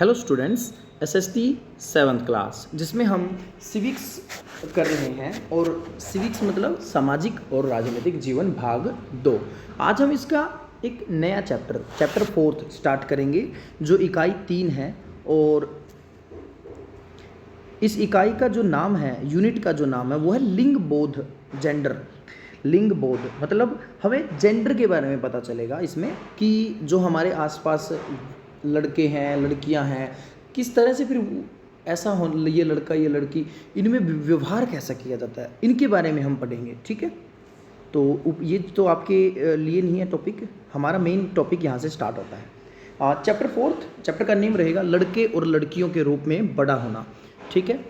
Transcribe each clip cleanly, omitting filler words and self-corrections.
Hello students, SST 7th class जिसमें हम civics कर रहे हैं और सिविक्स मतलब सामाजिक और राजनीतिक जीवन भाग 2। आज हम इसका एक नया चैप्टर 4th स्टार्ट करेंगे जो इकाई 3 है। और इस इकाई का जो नाम है, यूनिट का जो नाम है वो है लिंग बोध, जेंडर। लिंग बोध मतलब हमें जेंडर के बारे में पता चलेगा इसमें कि जो हमारे आसपास लड़के हैं, लड़कियां हैं, किस तरह से फिर ऐसा हो, ये लड़का ये लड़की, इनमें व्यवहार कैसा किया जाता है, इनके बारे में हम पढ़ेंगे। ठीक है, तो ये तो आपके लिए नहीं है टॉपिक, हमारा मेन टॉपिक यहाँ से स्टार्ट होता है। चैप्टर 4th, चैप्टर का नेम रहेगा लड़के और लड़कियों के रूप में बड़ा होना। ठीक है,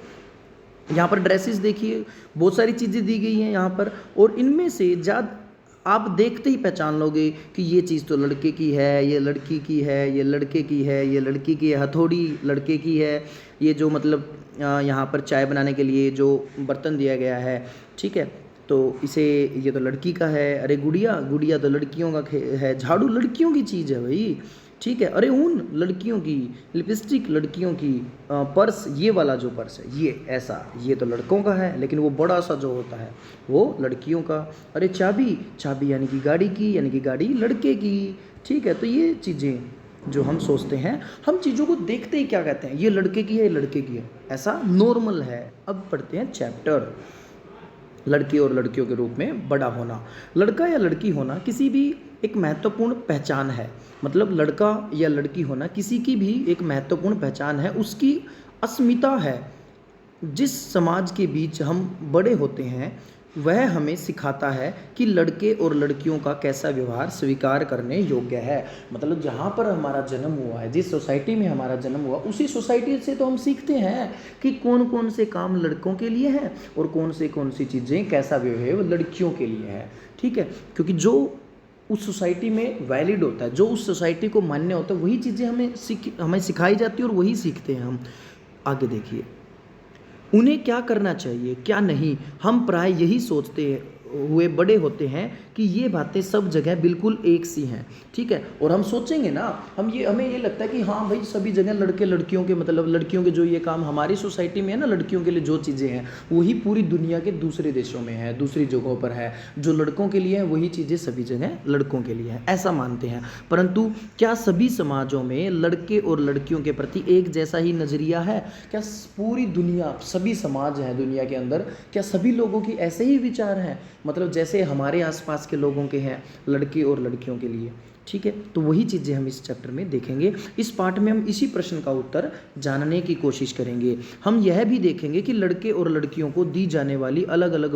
यहाँ पर ड्रेसेस देखिए, बहुत सारी चीज़ें दी गई हैं यहाँ पर, और इनमें से ज़्यादा आप देखते ही पहचान लोगे कि ये चीज़ तो लड़के की है, ये लड़की की है, ये लड़के की है, ये लड़की की है, हथौड़ी लड़के की है, ये जो मतलब यहाँ पर चाय बनाने के लिए जो बर्तन दिया गया है, ठीक है, तो इसे ये तो लड़की का है। अरे गुड़िया, गुड़िया तो लड़कियों का है, झाड़ू लड़कियों की चीज़ है भाई। ठीक है, अरे ऊन लड़कियों की, लिपस्टिक लड़कियों की, पर्स, ये वाला जो पर्स है ये ऐसा, ये तो लड़कों का है, लेकिन वो बड़ा सा जो होता है वो लड़कियों का। अरे चाबी, चाबी यानी कि गाड़ी की, यानी कि गाड़ी लड़के की। ठीक है, तो ये चीज़ें जो हम सोचते हैं, हम चीज़ों को देखते ही क्या कहते हैं, ये लड़के की है, ये लड़के की है, ऐसा नॉर्मल है। अब पढ़ते हैं चैप्टर लड़के और लड़कियों के रूप में बड़ा होना। लड़का या लड़की होना किसी भी एक महत्वपूर्ण पहचान है, मतलब लड़का या लड़की होना किसी की भी एक महत्वपूर्ण पहचान है, उसकी अस्मिता है। जिस समाज के बीच हम बड़े होते हैं वह हमें सिखाता है कि लड़के और लड़कियों का कैसा व्यवहार स्वीकार करने योग्य है। मतलब जहाँ पर हमारा जन्म हुआ है, जिस सोसाइटी में हमारा जन्म हुआ, उसी सोसाइटी से तो हम सीखते हैं कि कौन कौन से काम लड़कों के लिए हैं और कौन सी चीज़ें, कैसा व्यवहार लड़कियों के लिए है। ठीक है, क्योंकि जो उस सोसाइटी में वैलिड होता है, जो उस सोसाइटी को मान्य होता है, वही चीज़ें हमें सिखाई जाती है और वही सीखते हैं हम। आगे देखिए, उन्हें क्या करना चाहिए क्या नहीं, हम प्राय यही सोचते हुए बड़े होते हैं कि ये बातें सब जगह बिल्कुल एक सी हैं। ठीक है, और हम सोचेंगे ना, हमें ये लगता है कि हाँ भाई सभी जगह लड़के लड़कियों के, मतलब लड़कियों के जो ये काम हमारी सोसाइटी में है ना, लड़कियों के लिए जो चीज़ें हैं वही पूरी दुनिया के दूसरे देशों में है, दूसरी जगहों पर है। जो लड़कों के लिए है वही चीज़ें सभी जगह लड़कों के लिए है, ऐसा मानते हैं। परंतु क्या सभी समाजों में लड़के और लड़कियों के प्रति एक जैसा ही नज़रिया है? क्या पूरी दुनिया, सभी समाज हैं दुनिया के अंदर, क्या सभी लोगों की ऐसे ही विचार हैं, मतलब जैसे हमारे आसपास के लोगों के हैं लड़के और लड़कियों के लिए? ठीक है, तो वही चीज़ें हम इस चैप्टर में देखेंगे। इस पार्ट में हम इसी प्रश्न का उत्तर जानने की कोशिश करेंगे। हम यह भी देखेंगे कि लड़के और लड़कियों को दी जाने वाली अलग अलग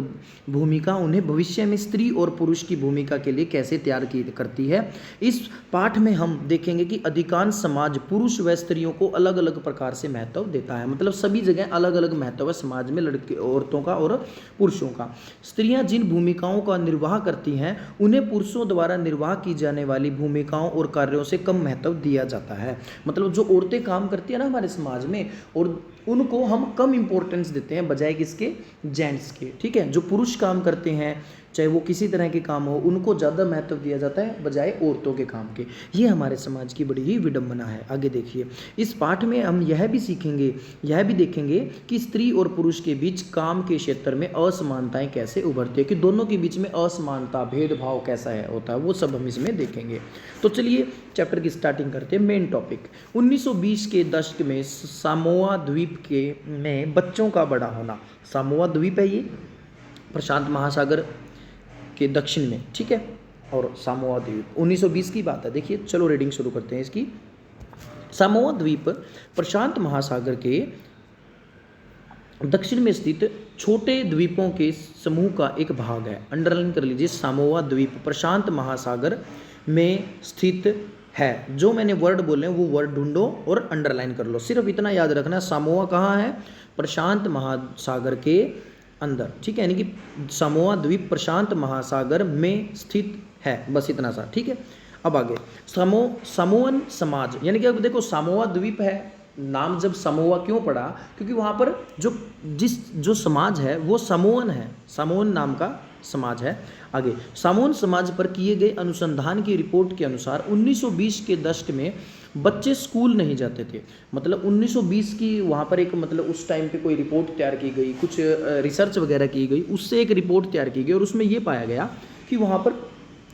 भूमिका उन्हें भविष्य में स्त्री और पुरुष की भूमिका के लिए कैसे तैयार करती है। इस पाठ में हम देखेंगे कि अधिकांश समाज पुरुष व स्त्रियों को अलग अलग प्रकार से महत्व देता है, मतलब सभी जगह अलग अलग महत्व है समाज में लड़के, औरतों का और पुरुषों का। स्त्रियां जिन भूमिकाओं का निर्वाह करती हैं उन्हें पुरुषों द्वारा निर्वाह की जाने वाली भूमिकाओं और कार्यों से कम महत्व दिया जाता है। मतलब जो औरतें काम करती है ना हमारे समाज में, और उनको हम कम इंपॉर्टेंस देते हैं बजाय किसके, जेंट्स के। ठीक है, जो पुरुष काम करते हैं चाहे वो किसी तरह के काम हो, उनको ज़्यादा महत्व दिया जाता है बजाय औरतों के काम के। ये हमारे समाज की बड़ी ही विडंबना है। आगे देखिए, इस पाठ में हम यह भी सीखेंगे, यह भी देखेंगे कि स्त्री और पुरुष के बीच काम के क्षेत्र में असमानताएं कैसे उभरती है, कि दोनों के बीच में असमानता, भेदभाव कैसा है होता है, वो सब हम इसमें देखेंगे। तो चलिए चैप्टर की स्टार्टिंग करते हैं। मेन टॉपिक 1920 के दशक में सामोआ द्वीप में बच्चों का बड़ा होना। सामोआ द्वीप है ये प्रशांत महासागर के दक्षिण में। ठीक है, और सामोआ द्वीप 1920 की बात है। देखिए चलो रीडिंग शुरू करते हैं इसकी। सामोआ द्वीप प्रशांत महासागर के दक्षिण में स्थित छोटे द्वीपों के समूह का एक भाग है। अंडरलाइन कर लीजिए, सामोआ द्वीप प्रशांत महासागर में स्थित है। जो मैंने वर्ड बोले वो वर्ड ढूंढो और अंडरलाइन कर लो, सिर्फ इतना याद रखना, सामोआ कहाँ है, प्रशांत महासागर के अंदर। ठीक है, यानी कि सामोआ द्वीप प्रशांत महासागर में स्थित है, बस इतना सा। ठीक है, अब आगे सामोअन समाज, यानी कि अब देखो सामोआ द्वीप है, नाम जब सामोआ क्यों पड़ा, क्योंकि वहाँ पर जो समाज है वो सामोअन है, सामोअन नाम का समाज है। आगे, सामोअन समाज पर किए गए अनुसंधान की रिपोर्ट के अनुसार 1920 के दशक में बच्चे स्कूल नहीं जाते थे। मतलब 1920 की वहाँ पर एक मतलब उस टाइम पे कोई रिपोर्ट तैयार की गई, कुछ रिसर्च वगैरह की गई, उससे एक रिपोर्ट तैयार की गई और उसमें ये पाया गया कि वहाँ पर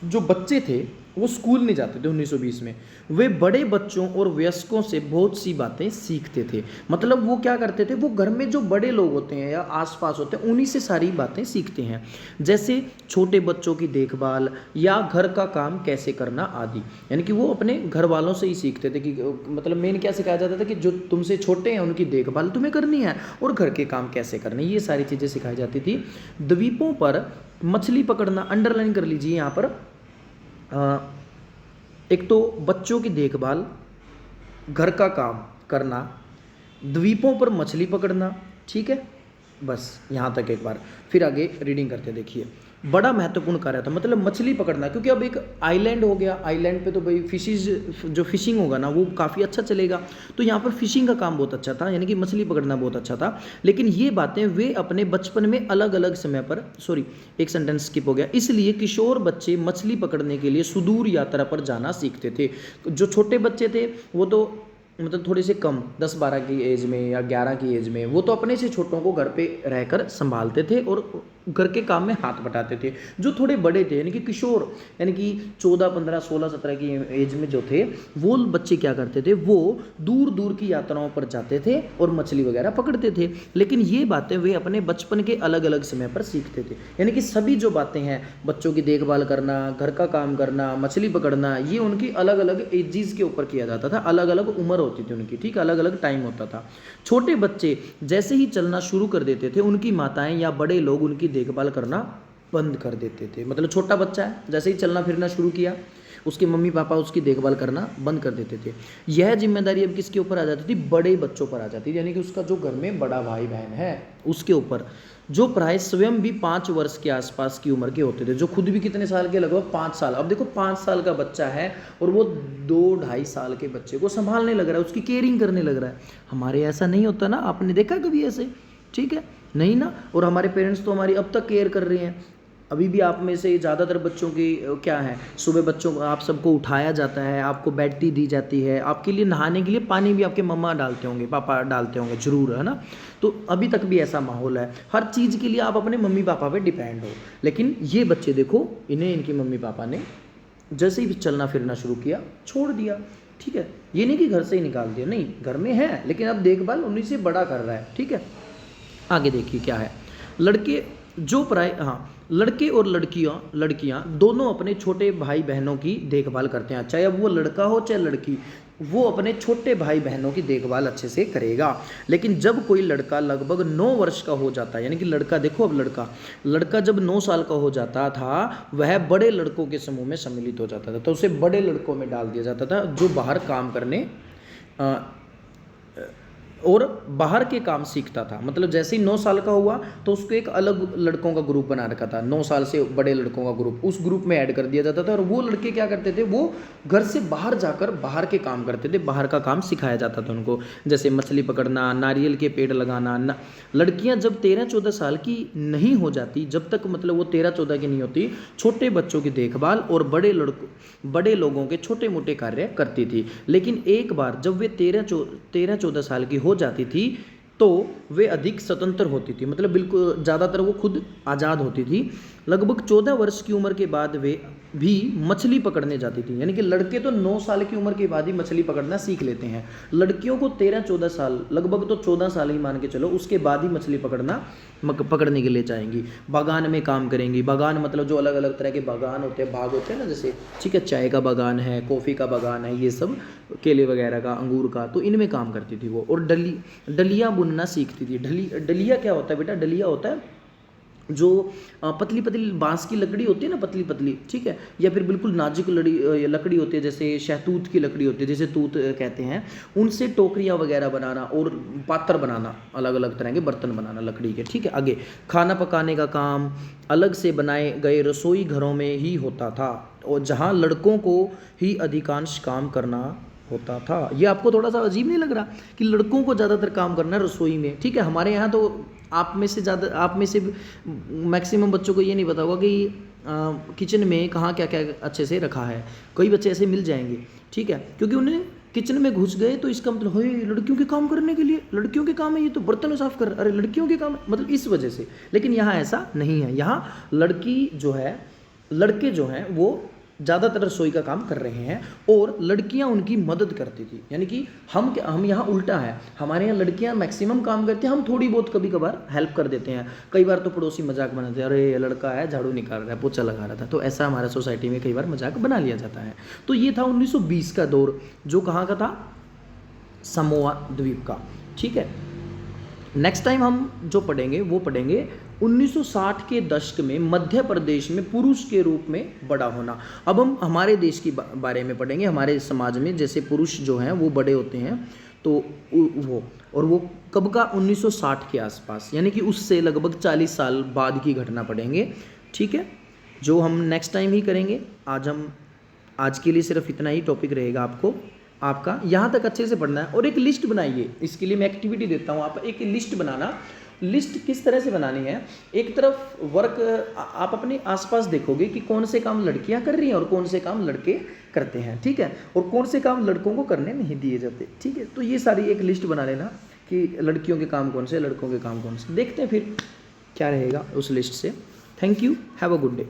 जो बच्चे थे वो स्कूल नहीं जाते थे 1920 में। वे बड़े बच्चों और वयस्कों से बहुत सी बातें सीखते थे। मतलब वो क्या करते थे, वो घर में जो बड़े लोग होते हैं या आसपास होते हैं उन्हीं से सारी बातें सीखते हैं, जैसे छोटे बच्चों की देखभाल या घर का काम कैसे करना आदि। यानी कि वो अपने घर वालों से ही सीखते थे कि मतलब मेन क्या सिखाया जाता था कि जो तुमसे छोटे हैं उनकी देखभाल तुम्हें करनी है और घर के काम कैसे करने, ये सारी चीज़ें सिखाई जाती थी। द्वीपों पर मछली पकड़ना, अंडरलाइन कर लीजिए यहाँ पर। एक तो बच्चों की देखभाल, घर का काम करना, द्वीपों पर मछली पकड़ना, ठीक है, बस यहाँ तक एक बार। फिर आगे रीडिंग करते देखिए। बड़ा महत्वपूर्ण कार्य था, मतलब मछली पकड़ना, क्योंकि अब एक आइलैंड हो गया, आइलैंड पे तो भाई फिशिज जो फिशिंग होगा ना वो काफ़ी अच्छा चलेगा, तो यहाँ पर फिशिंग का काम बहुत अच्छा था, यानी कि मछली पकड़ना बहुत अच्छा था। लेकिन ये बातें वे अपने बचपन में अलग अलग समय पर, सॉरी एक सेंटेंस स्किप हो गया, इसलिए किशोर बच्चे मछली पकड़ने के लिए सुदूर यात्रा पर जाना सीखते थे। जो छोटे बच्चे थे वो तो मतलब थोड़े से कम 10-12 की एज में या 11 की एज में, वो तो अपने से छोटों को घर पे रहकर संभालते थे और घर के काम में हाथ बटाते थे। जो थोड़े बड़े थे यानी कि किशोर, यानी कि 14, 15, 16, 17 की एज में जो थे वो बच्चे क्या करते थे, वो दूर दूर की यात्राओं पर जाते थे और मछली वगैरह पकड़ते थे। लेकिन ये बातें वे अपने बचपन के अलग अलग समय पर सीखते थे। यानी कि सभी जो बातें हैं, बच्चों की देखभाल करना, घर का काम करना, मछली पकड़ना, ये उनकी अलग अलग एजेस के ऊपर किया जाता था, अलग अलग उम्र होती थी उनकी, ठीक, अलग अलग टाइम होता था। छोटे बच्चे जैसे ही चलना शुरू कर देते थे उनकी माताएं या बड़े लोग उनकी देखभाल करना बंद कर देते थे। मतलब छोटा बच्चा है, जैसे ही चलना फिरना शुरू किया उसके मम्मी पापा उसकी देखभाल करना बंद कर देते थे। यह जिम्मेदारी अब किसके ऊपर आ जाती थी, बड़े बच्चों पर आ जाती थी, यानी कि उसका जो घर में बड़ा भाई बहन है उसके ऊपर, जो प्राय स्वयं भी 5 वर्ष के आसपास की उम्र के होते थे, जो खुद भी कितने साल के, लगभग 5 साल। अब देखो 5 साल का बच्चा है और वो 2-2.5 साल के बच्चे को संभालने लग रहा है, उसकी केयरिंग करने लग रहा है। हमारे ऐसा नहीं होता ना, आपने देखा कभी ऐसे, ठीक है, नहीं ना। और हमारे पेरेंट्स तो हमारी अब तक केयर कर रहे हैं। अभी भी आप में से ज़्यादातर बच्चों की क्या है, सुबह बच्चों को आप सबको उठाया जाता है, आपको बेड टी दी जाती है, आपके लिए नहाने के लिए पानी भी आपके मम्मा डालते होंगे, पापा डालते होंगे ज़रूर, है ना। तो अभी तक भी ऐसा माहौल है, हर चीज़ के लिए आप अपने मम्मी पापा पे डिपेंड हो। लेकिन ये बच्चे देखो, इन्हें इनकी मम्मी पापा ने जैसे ही चलना फिरना शुरू किया छोड़ दिया, ठीक है। ये नहीं कि घर से ही निकाल दिया, नहीं, घर में है लेकिन अब देखभाल उन्हीं से बड़ा कर रहा है, ठीक है। आगे देखिए क्या है। लड़के जो प्राय, हाँ, लड़के और लड़कियां दोनों अपने छोटे भाई बहनों की देखभाल करते हैं, चाहे अब वो लड़का हो चाहे लड़की, वो अपने छोटे भाई बहनों की देखभाल अच्छे से करेगा। लेकिन जब कोई लड़का लगभग 9 वर्ष का हो जाता है, यानी कि लड़का देखो, अब लड़का जब 9 साल का हो जाता था, वह बड़े लड़कों के समूह में सम्मिलित हो जाता था, तो उसे बड़े लड़कों में डाल दिया जाता था जो बाहर काम करने और बाहर के काम सीखता था। मतलब जैसे ही 9 साल का हुआ तो उसको एक अलग लड़कों का ग्रुप बना रखा था, 9 साल से बड़े लड़कों का ग्रुप, उस ग्रुप में ऐड कर दिया जाता था। और वो लड़के क्या करते थे, वो घर से बाहर जाकर बाहर के काम करते थे, बाहर का काम सिखाया जाता था उनको, जैसे मछली पकड़ना, नारियल के पेड़ लगाना। लड़कियां जब 13-14 साल की नहीं हो जाती, जब तक मतलब वो 13-14 की नहीं होती, छोटे बच्चों की देखभाल और बड़े लोगों के छोटे मोटे कार्य करती थी। लेकिन एक बार जब वे 13-14 साल की हो जाती थी तो वे अधिक स्वतंत्र होती थी, मतलब बिल्कुल ज़्यादातर वो खुद आज़ाद होती थी। लगभग 14 वर्ष की उम्र के बाद वे भी मछली पकड़ने जाती थी, यानी कि लड़के तो 9 साल की उम्र के बाद ही मछली पकड़ना सीख लेते हैं, लड़कियों को 13-14 साल, लगभग तो 14 साल ही मान के चलो, उसके बाद ही मछली पकड़ने के लिए जाएंगी। बागान में काम करेंगी, बागान मतलब जो अलग अलग तरह के बागान होते हैं, बाग होते हैं ना, जैसे ठीक है, चाय का बागान है, कॉफ़ी का बागान है, ये सब केले वगैरह का, अंगूर का, तो इनमें काम करती थी वो। और डलिया बुनना सीखती थी। डलिया क्या होता है बेटा, डलिया होता है जो पतली पतली बांस की लकड़ी होती है ना, पतली पतली, ठीक है, या फिर बिल्कुल नाजुक लकड़ी होती है, जैसे शहतूत की लकड़ी होती है, जैसे तूत कहते हैं, उनसे टोकरियाँ वगैरह बनाना और पात्र बनाना, अलग अलग तरह के बर्तन बनाना लकड़ी के, ठीक है। आगे खाना पकाने का काम अलग से बनाए गए रसोई घरों में ही होता था, और जहाँ लड़कों को ही अधिकांश काम करना होता था। ये आपको थोड़ा सा अजीब नहीं लग रहा कि लड़कों को ज़्यादातर काम करना है रसोई में, ठीक है। हमारे यहाँ तो आप में से मैक्सिमम बच्चों को ये नहीं पता होगा कि किचन में कहाँ क्या क्या अच्छे से रखा है, कई बच्चे ऐसे मिल जाएंगे, ठीक है, क्योंकि उन्हें किचन में घुस गए तो इसका मतलब है लड़कियों के काम करने के लिए, लड़कियों के काम है ये तो बर्तन साफ कर, अरे लड़कियों के काम मतलब इस वजह से। लेकिन यहाँ ऐसा नहीं है, यहाँ लड़की जो है, लड़के जो हैं वो ज़्यादातर रसोई का काम कर रहे हैं और लड़कियां उनकी मदद करती थी। यानी कि हम यहाँ उल्टा है, हमारे यहाँ लड़कियां मैक्सिमम काम करती हैं, हम थोड़ी बहुत कभी कभार हेल्प कर देते हैं। कई बार तो पड़ोसी मजाक बनाते हैं, अरे ये लड़का है झाड़ू निकाल रहा है, पोछा लगा रहा था, तो ऐसा हमारा सोसाइटी में कई बार मजाक बना लिया जाता है। तो ये था 1920 का दौर, जो कहाँ का था, समोआ द्वीप का। ठीक है, नेक्स्ट टाइम हम जो पढ़ेंगे वो पढ़ेंगे 1960 के दशक में मध्य प्रदेश में पुरुष के रूप में बड़ा होना। अब हम हमारे देश की बारे में पढ़ेंगे, हमारे समाज में जैसे पुरुष जो हैं वो बड़े होते हैं, तो वो कब का, 1960 के आसपास, यानी कि उससे लगभग 40 साल बाद की घटना पढ़ेंगे। ठीक है, जो हम नेक्स्ट टाइम ही करेंगे। आज के लिए सिर्फ इतना ही टॉपिक रहेगा आपका यहाँ तक अच्छे से पढ़ना है। और एक लिस्ट बनाइए, इसके लिए मैं एक्टिविटी देता हूँ, आप एक लिस्ट बनाना। लिस्ट किस तरह से बनानी है, एक तरफ वर्क आप अपने आसपास देखोगे कि कौन से काम लड़कियां कर रही हैं और कौन से काम लड़के करते हैं। ठीक है, और कौन से काम लड़कों को करने नहीं दिए जाते। ठीक है, तो ये सारी एक लिस्ट बना लेना कि लड़कियों के काम कौन से, लड़कों के काम कौन से। देखते हैं फिर क्या रहेगा उस लिस्ट से। Thank you, have a good day.